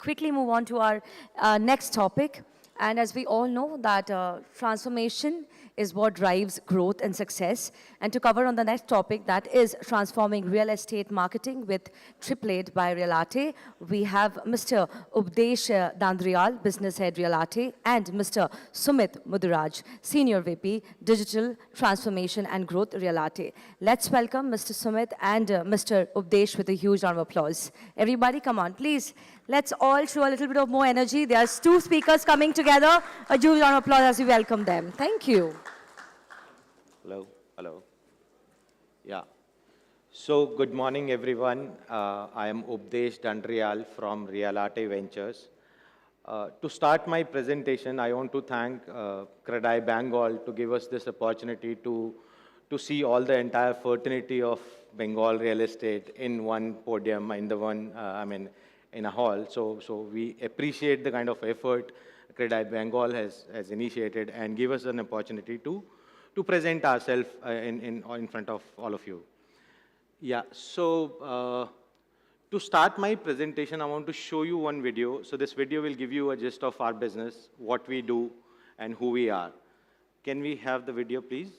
quickly move on to our next topic. And as we all know that transformation is what drives growth and success. And to cover on the next topic, that is transforming real estate marketing with AAA by Realatte, we have Mr. Updesh Dandrial, Business Head Realatte, and Mr. Sumit Muduraj, Senior VP, Digital Transformation and Growth Realatte. Let's welcome Mr. Sumit and Mr. Updesh with a huge round of applause. Everybody, come on, please. Let's all show a little bit of more energy. There's two speakers coming together. A huge round of applause as we welcome them. Thank you. Hello, hello. Yeah. So, good morning, everyone. I am Updesh Dandrial from Realatte Ventures. To start my presentation, I want to thank CREDAI Bengal to give us this opportunity to see all the entire fraternity of Bengal real estate in one podium, in the one, in a hall. So we appreciate the kind of effort CREDAI Bengal has initiated and give us an opportunity to present ourselves in front of all of you. Yeah, so to start my presentation, I want to show you one video. So this video will give you a gist of our business, what we do, and who we are. Can we have the video, please?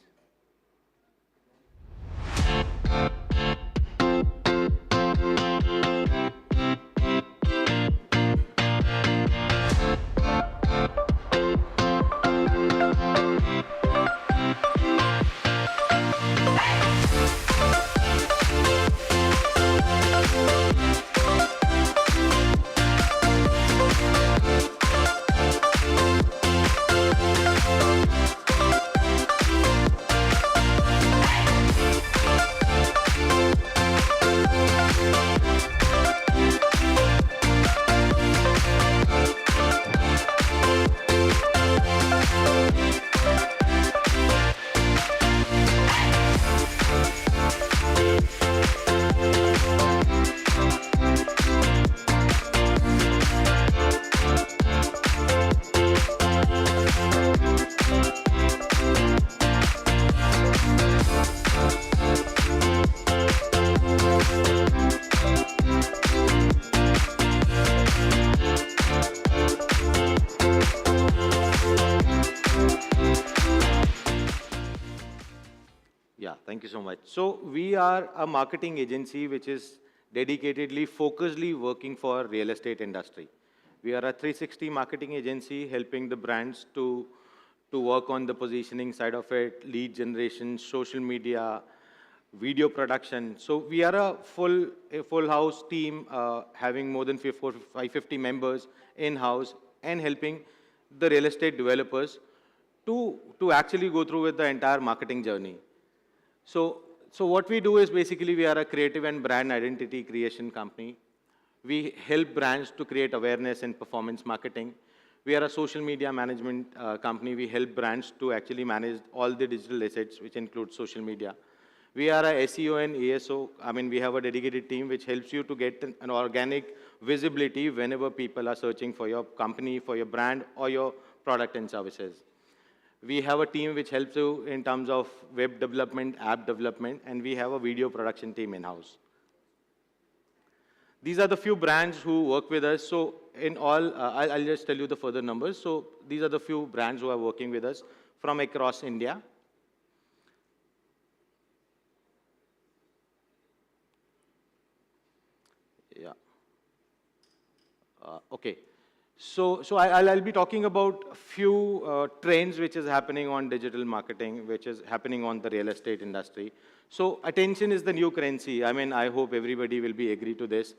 Thank you so much. So we are a marketing agency which is dedicatedly, focusedly working for real estate industry. We are a 360 marketing agency helping the brands to work on the positioning side of it, lead generation, social media, video production. So we are a full house team having more than 550 members in-house and helping the real estate developers to actually go through with the entire marketing journey. So what we do is basically we are a creative and brand identity creation company. We help brands to create awareness and performance marketing. We are a social media management company. We help brands to actually manage all the digital assets, which include social media. We are a SEO and ASO. We have a dedicated team which helps you to get an organic visibility whenever people are searching for your company, for your brand, or your product and services. We have a team which helps you in terms of web development, app development, and we have a video production team in-house. These are the few brands who work with us. So in all, I'll just tell you the further numbers. So these are the few brands who are working with us from across India. Yeah. Okay. So I'll be talking about a few trends which is happening on digital marketing, which is happening on the real estate industry. So attention is the new currency. I hope everybody will be agree to this,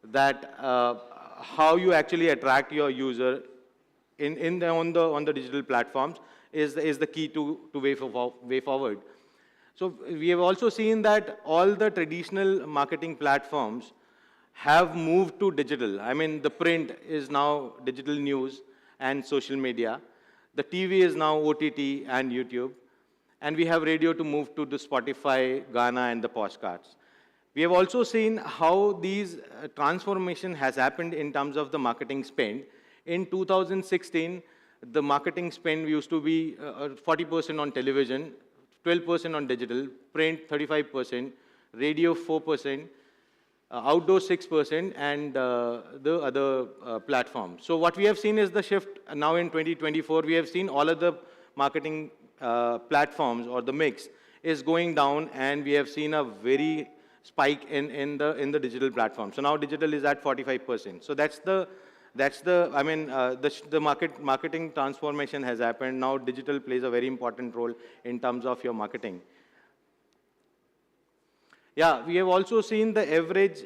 that how you actually attract your user on the digital platforms is the key to way forward. So we have also seen that all the traditional marketing platforms have moved to digital. The print is now digital news and social media. The TV is now OTT and YouTube. And we have radio to move to the Spotify, Ghana, and the postcards. We have also seen how these transformation has happened in terms of the marketing spend. In 2016, the marketing spend used to be 40% on television, 12% on digital, print 35%, radio 4%, outdoor 6%, and the other platforms. So what we have seen is the shift now in 2024. We have seen all of the marketing platforms, or the mix is going down, and we have seen a very spike in the digital platform. So now digital is at 45%. So I mean, the marketing transformation has happened. Now digital plays a very important role in terms of your marketing. Yeah, we have also seen the average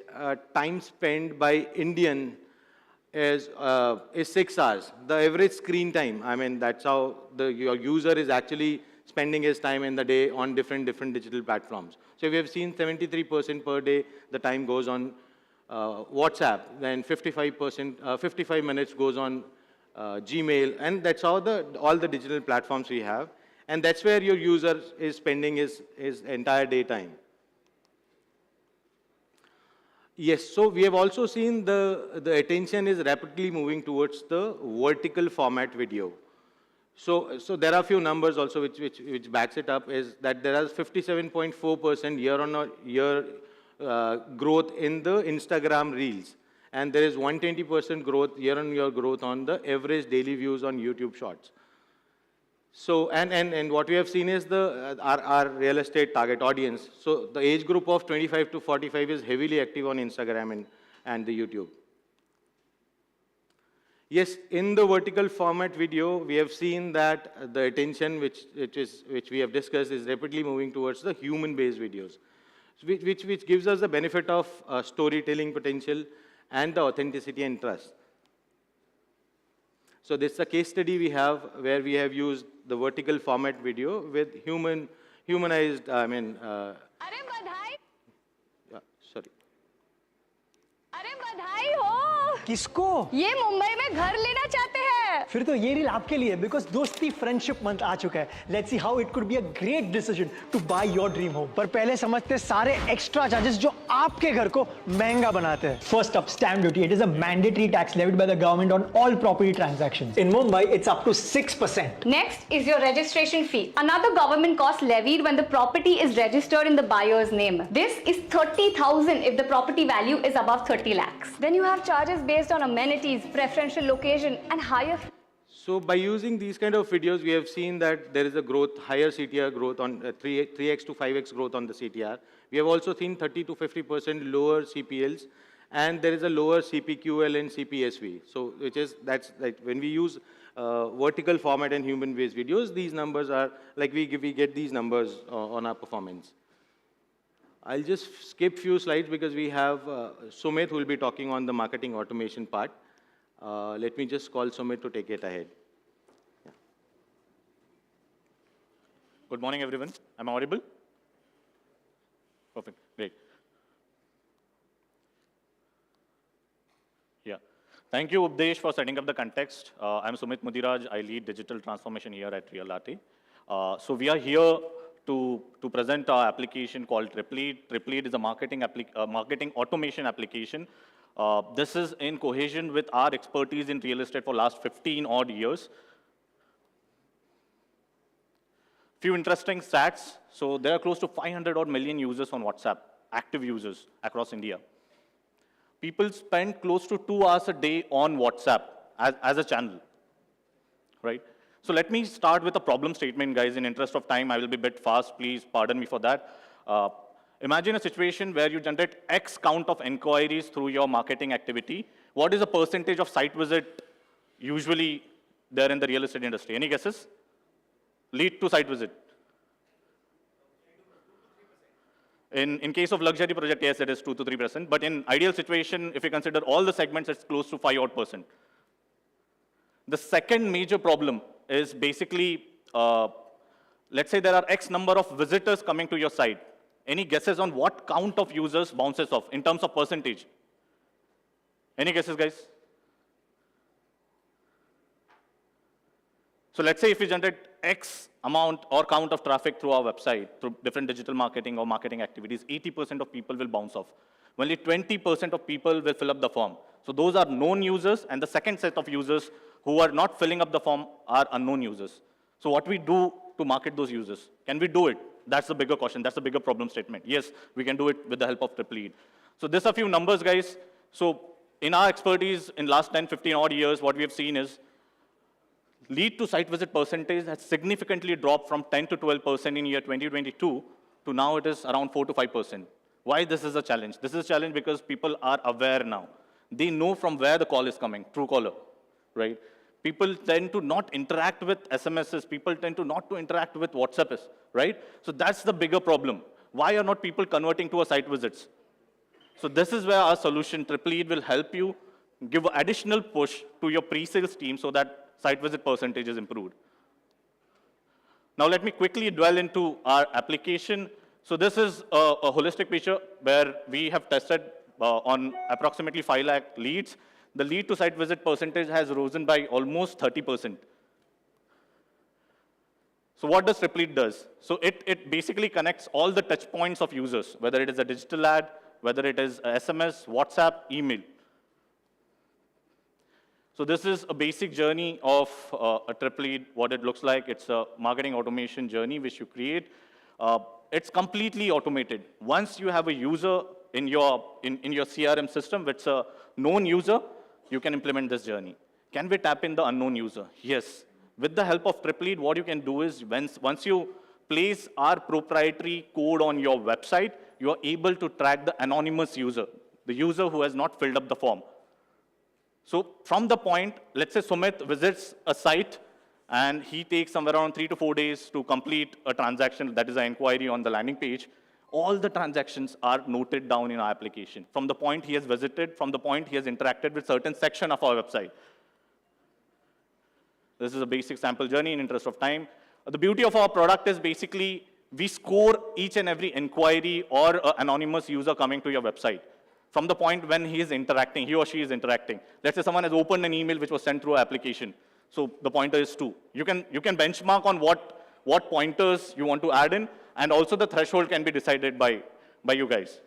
time spent by Indian is 6 hours. The average screen time, I mean, that's how your user is actually spending his time in the day on different digital platforms. So we have seen 73% per day the time goes on WhatsApp, then 55%, 55 minutes goes on Gmail, and that's how all the digital platforms we have. And that's where your user is spending his entire daytime. Yes, so we have also seen the attention is rapidly moving towards the vertical format video. So there are a few numbers also which backs it up, is that there is 57.4% year-on-year growth in the Instagram Reels. And there is 120% growth, year-on-year growth on the average daily views on YouTube Shorts. So, and what we have seen is our real estate target audience. So the age group of 25 to 45 is heavily active on Instagram and the YouTube. Yes, in the vertical format video, we have seen that the attention which we have discussed is rapidly moving towards the human-based videos, which gives us the benefit of storytelling potential and the authenticity and trust. So this is a case study we have where we have used the vertical format video with humanized, I mean, sorry. अरे बधाई हो किसको ये मुंबई में घर लेना चाहते हैं फिर तो ये रील आपके लिए बिकॉज दोस्ती फ्रेंडशिप मंथ आ चुका है let's see how it could be a great decision to buy your dream home पर पहले समझते सारे एक्स्ट्रा चार्जेस जो आपके घर को महंगा बनाते हैं first up stamp duty it is a mandatory tax levied by the government on all property transactions in Mumbai it's up to 6%. Next is your registration fee, another government cost levied when the property is registered in the buyer's name. This is 30,000 if the property value is above 30 lakhs. Then you have charges based on amenities, preferential location and higher. So by using these kind of videos, we have seen that there is a growth, higher CTR growth on 3x to 5x growth on the CTR. We have also seen 30 to 50% lower CPLs, and there is a lower CPQL and CPSV. So that's like when we use vertical format and human-based videos, these numbers are like we get these numbers on our performance. I'll just skip few slides because we have Sumit who will be talking on the marketing automation part. Let me just call Sumit to take it ahead. Yeah. Good morning, everyone. Am I audible? Perfect. Great. Yeah. Thank you, Updesh, for setting up the context. I'm Sumit Mudiraj. I lead digital transformation here at Realatte. So we are here to present our application called Replete. Replete is a marketing automation application. This is in cohesion with our expertise in real estate for last 15 odd years. Few interesting stats. So there are close to 500 odd million users on WhatsApp, active users across India. People spend close to 2 hours a day on WhatsApp as a channel, right? So let me start with a problem statement, guys. In interest of time, I will be a bit fast. Please pardon me for that. Imagine a situation where you generate X count of inquiries through your marketing activity. What is the percentage of site visit usually there in the real estate industry? Any guesses? Lead to site visit. In case of luxury project, yes, it is 2 to 3%. But in ideal situation, if you consider all the segments, it's close to 5 odd %. The second major problem is basically, let's say there are X number of visitors coming to your site. Any guesses on what count of users bounces off in terms of percentage? Any guesses, guys? So let's say if we generate X amount or count of traffic through our website, through different digital marketing or marketing activities, 80% of people will bounce off. Only 20% of people will fill up the form. So those are known users, and the second set of users who are not filling up the form are unknown users. So what we do to market those users? Can we do it? That's the bigger question. That's the bigger problem statement. Yes, we can do it with the help of Replete. So this are a few numbers, guys. So in our expertise in last 10, 15 odd years, what we have seen is lead to site visit percentage has significantly dropped from 10 to 12% in year 2022 to now it is around 4 to 5%. Why this is a challenge? This is a challenge because people are aware now. They know from where the call is coming, true caller, right? People tend to not interact with SMSs. People tend to not to interact with WhatsApps, right? So that's the bigger problem. Why are not people converting to a site visits? So this is where our solution, Triple Lead, will help you give additional push to your pre-sales team so that site visit percentage is improved. Now let me quickly dwell into our application. So this is a holistic picture where we have tested on approximately 5 lakh leads. The lead to site visit percentage has risen by almost 30%. So what does Triple Lead does? So it basically connects all the touch points of users, whether it is a digital ad, whether it is a SMS, WhatsApp, email. So this is a basic journey of a Triple Lead, what it looks like. It's a marketing automation journey which you create. It's completely automated. Once you have a user in your CRM system, which is a known user, you can implement this journey. Can we tap in the unknown user? Yes. With the help of Triple Lead, what you can do is once you place our proprietary code on your website, you are able to track the anonymous user, the user who has not filled up the form. So from the point, let's say Sumit visits a site and he takes somewhere around 3 to 4 days to complete a transaction, that is an inquiry on the landing page. All the transactions are noted down in our application. From the point he has visited, from the point he has interacted with certain section of our website. This is a basic sample journey in interest of time. The beauty of our product is basically we score each and every inquiry or anonymous user coming to your website. From the point when he is interacting, he or she is interacting. Let's say someone has opened an email which was sent through an application. So the pointer is 2. You can benchmark on what pointers you want to add in, and also the threshold can be decided by you guys.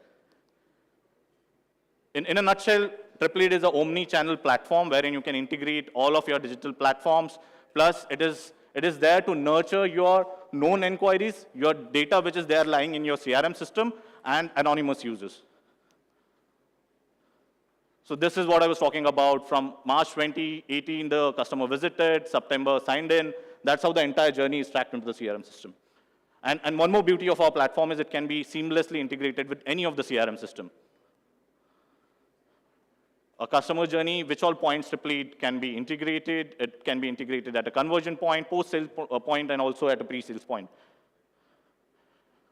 In a nutshell, Triple Lead is an omni-channel platform wherein you can integrate all of your digital platforms. Plus, it is there to nurture your known inquiries, your data which is there lying in your CRM system, and anonymous users. So this is what I was talking about. From March 2018, the customer visited, September signed in. That's how the entire journey is tracked into the CRM system. And one more beauty of our platform is it can be seamlessly integrated with any of the CRM system. A customer journey, which all points Triple Lead can be integrated. It can be integrated at a conversion point, post-sales point, and also at a pre-sales point.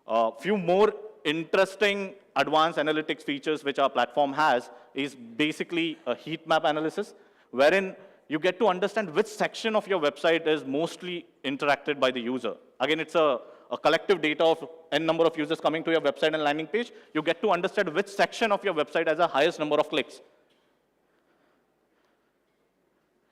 A few more interesting advanced analytics features which our platform has is basically a heat map analysis, wherein you get to understand which section of your website is mostly interacted by the user. Again, it's a collective data of n number of users coming to your website and landing page. You get to understand which section of your website has the highest number of clicks.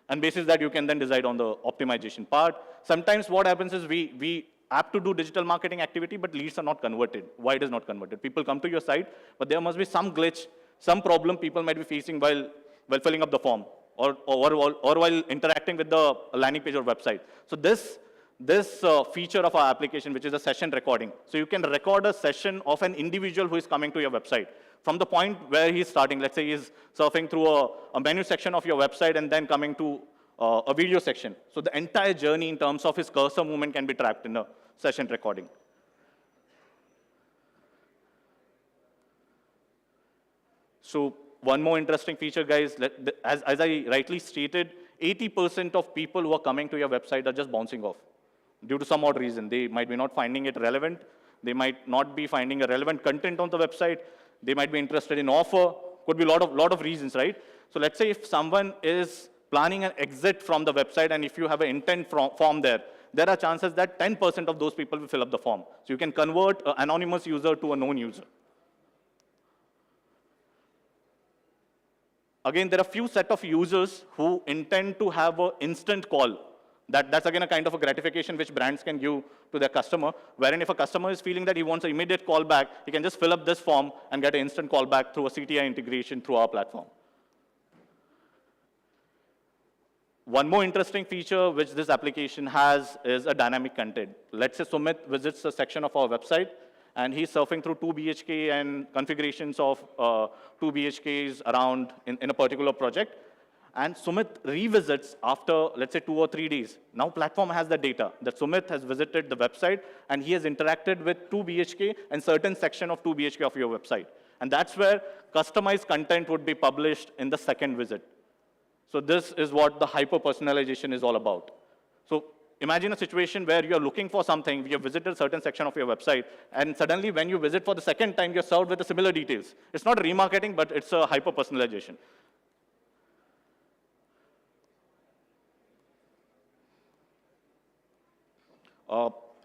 And basis that, you can then decide on the optimization part. Sometimes what happens is we have to do digital marketing activity, but leads are not converted. Why it is not converted? People come to your site, but there must be some glitch, some problem people might be facing while filling up the form or while interacting with the landing page or website. So this feature of our application, which is a session recording. So you can record a session of an individual who is coming to your website. From the point where he's starting, let's say he's surfing through a menu section of your website and then coming to a video section. So the entire journey in terms of his cursor movement can be tracked in a session recording. So one more interesting feature, guys, as I rightly stated, 80% of people who are coming to your website are just bouncing off due to some odd reason. They might be not finding it relevant. They might not be finding a relevant content on the website. They might be interested in offer. Could be a lot of reasons, right? So let's say if someone is planning an exit from the website and if you have an intent form there are chances that 10% of those people will fill up the form. So you can convert an anonymous user to a known user. Again, there are few set of users who intend to have an instant call. That's again a kind of a gratification which brands can give to their customer, wherein if a customer is feeling that he wants an immediate call back, he can just fill up this form and get an instant call back through a CTI integration through our platform. One more interesting feature which this application has is a dynamic content. Let's say Sumit visits a section of our website, and he's surfing through 2 BHK and configurations of 2 BHKs around in a particular project. And Sumit revisits after, let's say, 2 or 3 days. Now platform has the data that Sumit has visited the website and he has interacted with 2 BHK and certain section of 2 BHK of your website. And that's where customized content would be published in the second visit. So this is what the hyper-personalization is all about. So imagine a situation where you're looking for something, you have visited a certain section of your website, and suddenly when you visit for the second time, you're served with the similar details. It's not remarketing, but it's a hyper-personalization.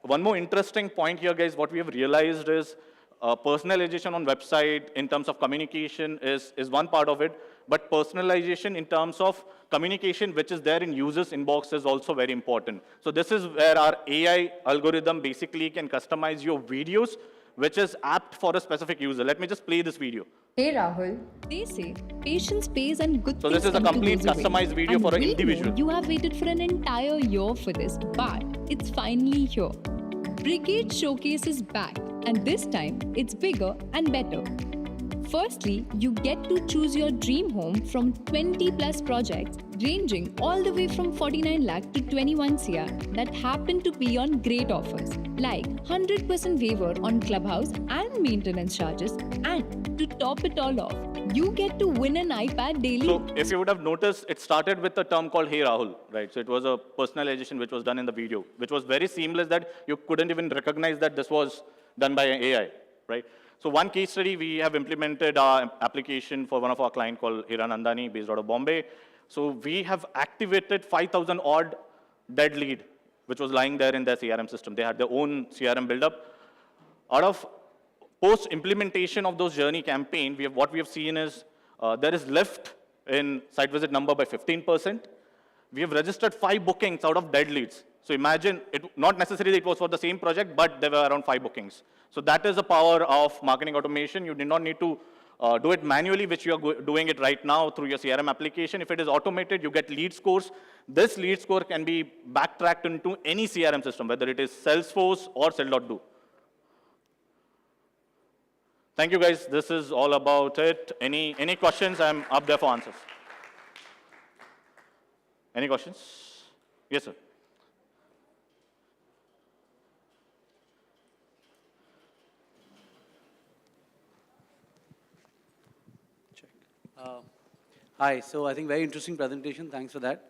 One more interesting point here, guys, what we have realized is personalization on website in terms of communication is one part of it, but personalization in terms of communication which is there in users' inbox is also very important. So this is where our AI algorithm basically can customize your videos, which is apt for a specific user. Let me just play this video. Hey Rahul, they say patience pays and good So things this is a come to complete those who wait. customized video And for an we know individual. You have waited for an entire year for this, but it's finally here. Brigade Showcase is back, and this time it's bigger and better. Firstly, you get to choose your dream home from 20 plus projects ranging all the way from 49 lakh to 21 CR that happen to be on great offers like 100% waiver on clubhouse and maintenance charges, and to top it all off, you get to win an iPad daily. So if you would have noticed, it started with a term called Hey Rahul, right? So it was a personalization which was done in the video, which was very seamless that you couldn't even recognize that this was done by an AI, right? So one case study, we have implemented our application for one of our clients called Hiranandani, based out of Bombay. So we have activated 5,000 odd dead lead, which was lying there in their CRM system. They had their own CRM build-up. Out of post-implementation of those journey campaign, what we have seen is there is lift in site visit number by 15%. We have registered 5 bookings out of dead leads. So imagine, not necessarily it was for the same project, but there were around 5 bookings. So that is the power of marketing automation. You did not need to do it manually, which you are doing it right now through your CRM application. If it is automated, you get lead scores. This lead score can be backtracked into any CRM system, whether it is Salesforce or Sell.do. Thank you, guys. This is all about it. Any questions? I'm up there for answers. Any questions? Yes, sir. Hi, so I think very interesting presentation. Thanks for that.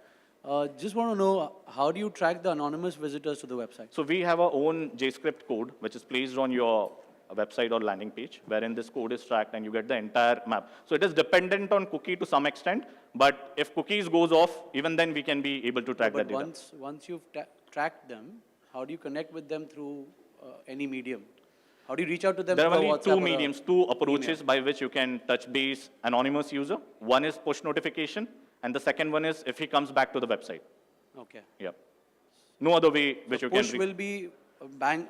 Just want to know, how do you track the anonymous visitors to the website? So we have our own JScript code, which is placed on your website or landing page, wherein this code is tracked and you get the entire map. So it is dependent on cookie to some extent, but if cookies goes off, even then we can be able to track that data. But once you've tracked them, how do you connect with them through any medium? How do you reach out to them? There are through only WhatsApp two or mediums, two approaches email? by which you can touch base anonymous user. One is push notification, and the second one is if he comes back to the website. Okay. Yeah. No other way which you can. Push will be bang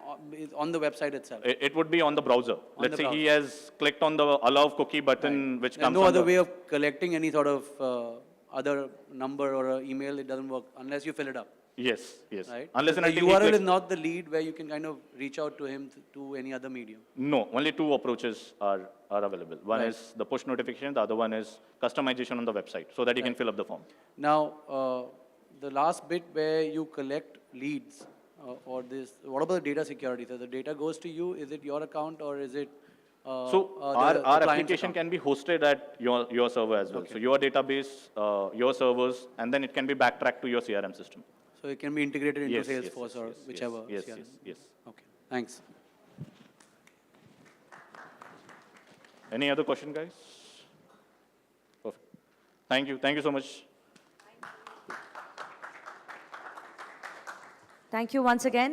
on the website itself. It would be on the browser. Let's say he has clicked on the allow cookie button, which comes. No other way of collecting any sort of other number or email. It doesn't work unless you fill it up. Yes, yes. Right? Unless the and until URL is not the lead where you can kind of reach out to him to any other medium. No, only two approaches are available. One is the push notification, the other one is customization on the website so that you can fill up the form. Now, the last bit where you collect leads or this, what about the data security? So the data goes to you, is it your account or is it So the our client's application account? can be hosted at your server as well. Okay. So your database, your servers, and then it can be backtracked to your CRM system. So it can be integrated into Yes, yes, Salesforce yes, or yes, whichever yes, CRM. yes, yes. Okay, thanks. Any other question, guys? Perfect. Thank you. Thank you so much. Thank you once again.